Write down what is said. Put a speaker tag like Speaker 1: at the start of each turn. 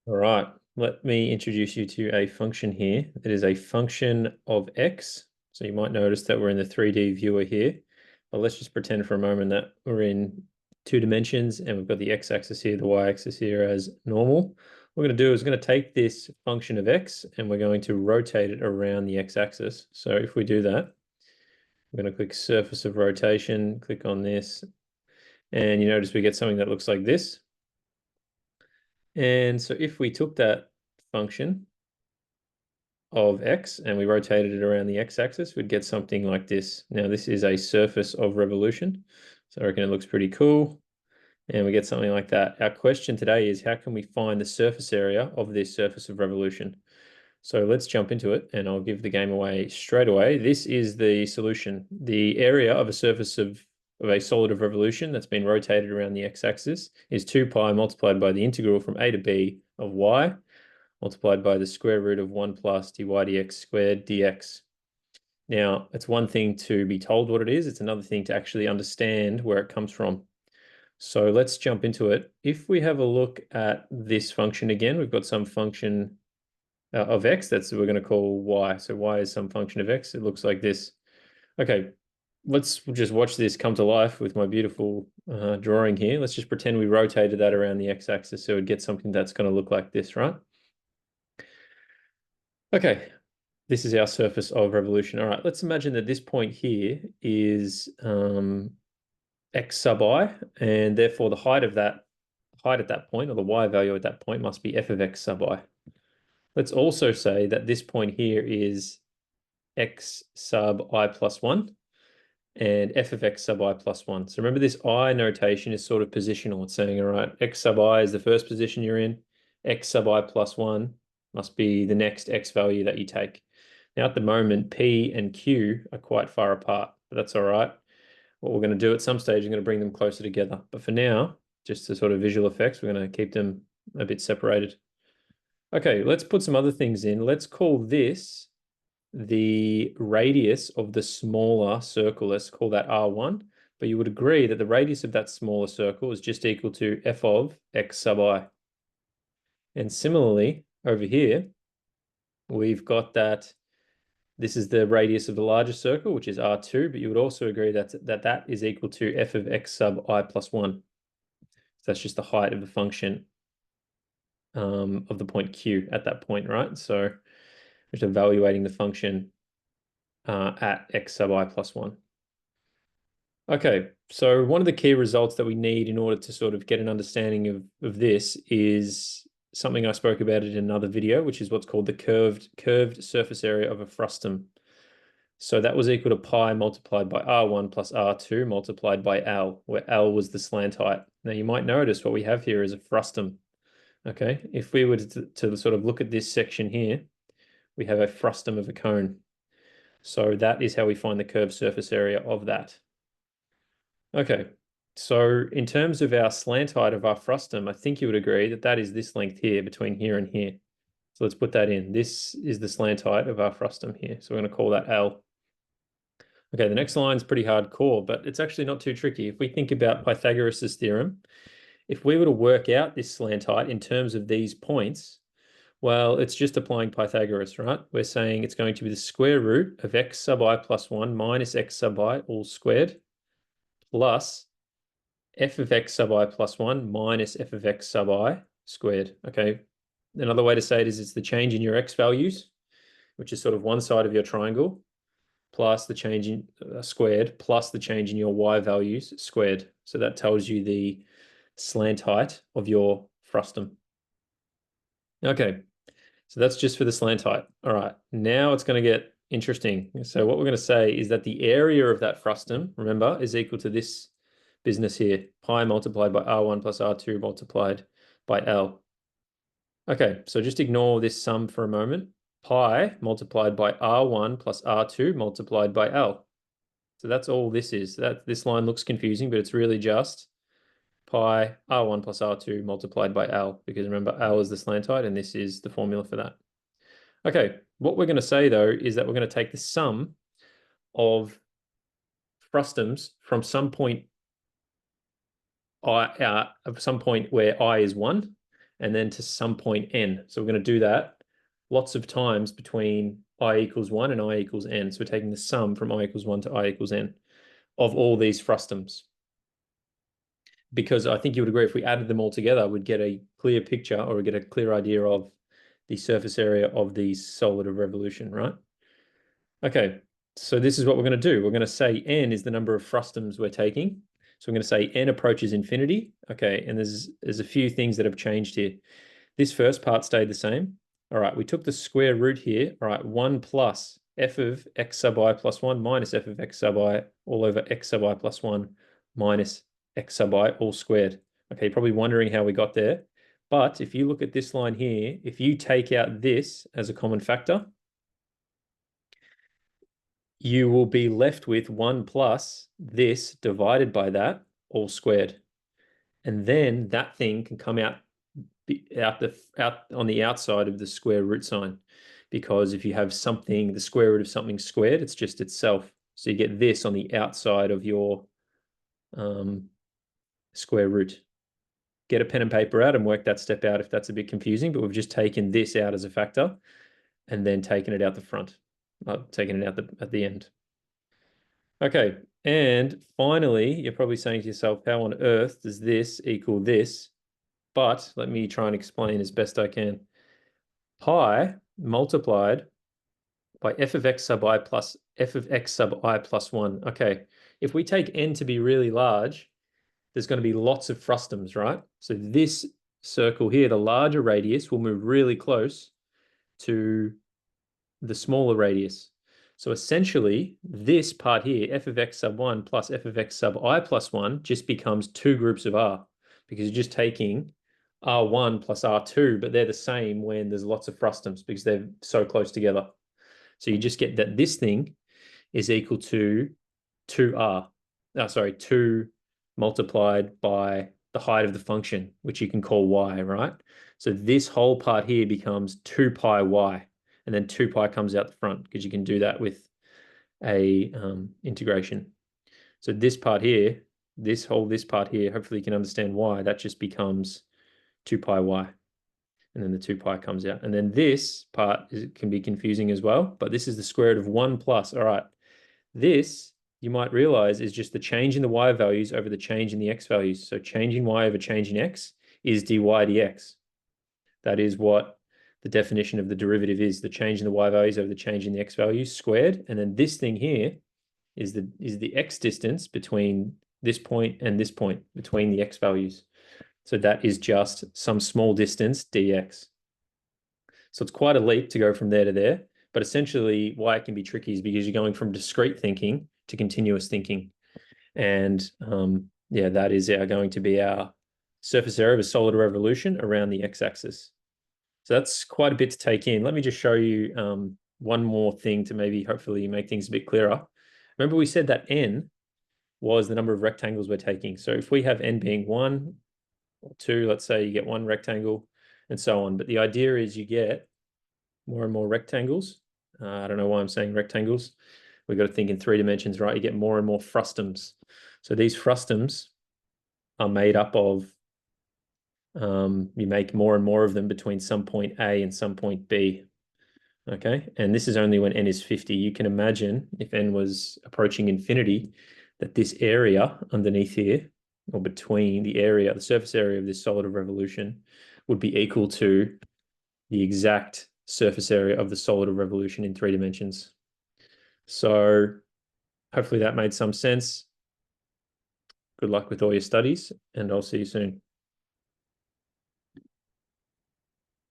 Speaker 1: All right, let me introduce you to a function here. It is a function of x. So you might notice that we're in the 3D viewer here, but let's just pretend for a moment that we're in 2 dimensions and we've got the x-axis here, the y-axis here as normal. What we're going to do is we're going to take this function of x and we're going to rotate it around the x-axis. So if we do that, we're going to click surface of rotation, click on this, and you notice we get something that looks like this. And so if we took that function of x and we rotated it around the x-axis, we'd get something like this. Now, this is a surface of revolution. So I reckon it looks pretty cool. And we get something like that. Our question today is how can we find the surface area of this surface of revolution? So let's jump into it and I'll give the game away straight away. This is the solution. The area of a surface of a solid of revolution that's been rotated around the x-axis is 2 pi multiplied by the integral from a to b of y multiplied by the square root of 1 plus dy dx squared dx. Now, it's one thing to be told what it is. It's another thing to actually understand where it comes from. So let's jump into it. If we have a look at this function again, we've got some function of x that's we're going to call y. So y is some function of x. It looks like this. Okay, let's just watch this come to life with my beautiful drawing here. Let's just pretend we rotated that around the x-axis so we'd get something that's going to look like this, right? Okay, this is our surface of revolution. All right, let's imagine that this point here is x sub I, and therefore the height at that point, or the y value at that point, must be f of x sub I. Let's also say that this point here is x sub I plus 1 and f of x sub I plus 1. So remember, this I notation is sort of positional. It's saying, all right, x sub I is the first position you're in, x sub I plus 1 must be the next x value that you take. Now, at the moment, P and Q are quite far apart, but that's all right. What we're going to do at some stage is going to bring them closer together. But for now, just to sort of visual effects, we're going to keep them a bit separated. Okay, let's put some other things in. Let's call this the radius of the smaller circle. Let's call that R1. But you would agree that the radius of that smaller circle is just equal to f of x sub I. And similarly, over here, we've got that this is the radius of the larger circle, which is R2, but you would also agree that is equal to f of x sub I plus 1. So that's just the height of the function of the point Q at that point, right? So just evaluating the function at x sub I plus 1. Okay, so one of the key results that we need in order to sort of get an understanding of this is something I spoke about in another video, which is what's called the curved surface area of a frustum. So that was equal to pi multiplied by R1 plus R2 multiplied by L, where L was the slant height. Now you might notice what we have here is a frustum. Okay, if we were to sort of look at this section here, we have a frustum of a cone. So that is how we find the curved surface area of that. Okay, so in terms of our slant height of our frustum, I think you would agree that that is this length here between here and here. So let's put that in. This is the slant height of our frustum here. So we're going to call that L. Okay, the next line is pretty hardcore, but it's actually not too tricky. If we think about Pythagoras's theorem, if we were to work out this slant height in terms of these points, well, it's just applying Pythagoras, right? We're saying it's going to be the square root of x sub I plus 1 minus x sub I all squared plus f of x sub I plus 1 minus f of x sub I squared, okay? Another way to say it is it's the change in your x values, which is sort of one side of your triangle, plus the change in squared, plus the change in your y values squared. So that tells you the slant height of your frustum. Okay, so that's just for the slant height. All right, now it's going to get interesting. So what we're going to say is that the area of that frustum, remember, is equal to this business here, pi multiplied by R1 plus R2 multiplied by L. Okay, so just ignore this sum for a moment. Pi multiplied by R1 plus R2 multiplied by L. So that's all this is. This line looks confusing, but it's really just pi R1 plus R2 multiplied by L, because remember, L is the slant height, and this is the formula for that. Okay, what we're going to say, though, is that we're going to take the sum of frustums from some point where I is 1, and then to some point n. So we're going to do that lots of times between I equals 1 and I equals n. So we're taking the sum from I equals 1 to I equals n of all these frustums. Because I think you would agree if we added them all together, we'd get a clear picture or get a clear idea of the surface area of the solid of revolution, right? Okay, so this is what we're going to do. We're going to say n is the number of frustums we're taking. So I'm going to say n approaches infinity. Okay, and there's a few things that have changed here. This first part stayed the same. All right, we took the square root here. All right, 1 plus f of x sub I plus 1 minus f of x sub I all over x sub I plus 1 minus x sub I all squared. Okay, you're probably wondering how we got there. But if you look at this line here, if you take out this as a common factor, you will be left with 1 plus this divided by that all squared. And then that thing can come out on the outside of the square root sign, because if you have something, the square root of something squared, it's just itself. So you get this on the outside of your square root. Get a pen and paper out and work that step out if that's a bit confusing, but we've just taken this out as a factor and then taken it out the front, taken it out at the end. Okay, and finally, you're probably saying to yourself, how on earth does this equal this? But let me try and explain as best I can. Pi multiplied by f of x sub I plus f of x sub I plus 1. Okay, if we take n to be really large, there's going to be lots of frustums, right? So this circle here, the larger radius, will move really close to the smaller radius. So essentially, this part here, f of x sub 1 plus f of x sub I plus 1, just becomes two groups of R, because you're just taking R1 plus R2, but they're the same when there's lots of frustums because they're so close together. So you just get that this thing is equal to 2R. 2 multiplied by the height of the function, which you can call y, right? So this whole part here becomes 2 pi y, and then 2 pi comes out the front because you can do that with a integration. So this part here, this part here, hopefully you can understand why that just becomes 2 pi y, and then the 2 pi comes out. And then this part can be confusing as well, but this is the square root of 1 plus. All right, this, you might realize, is just the change in the y values over the change in the x values. So change in y over change in x is dy dx. That is what the definition of the derivative is, the change in the y values over the change in the x values squared. And then this thing here is the x distance between this point and this point, between the x values. So that is just some small distance dx. So it's quite a leap to go from there to there. But essentially, why it can be tricky is because you're going from discrete thinking to continuous thinking. And yeah, that is going to be our surface area of a solid revolution around the x-axis. So that's quite a bit to take in. Let me just show you one more thing to maybe hopefully make things a bit clearer. Remember we said that n was the number of rectangles we're taking. So if we have n being 1 or 2, let's say you get one rectangle and so on. But the idea is you get more and more rectangles. I don't know why I'm saying rectangles. We've got to think in 3 dimensions, right? You get more and more frustums. So these frustums are made up of, you make more and more of them between some point A and some point B. Okay, and this is only when n is 50. You can imagine if n was approaching infinity, that this area underneath here, or between the area, the surface area of this solid of revolution, would be equal to the exact surface area of the solid of revolution in 3 dimensions. So hopefully that made some sense. Good luck with all your studies, and I'll see you soon.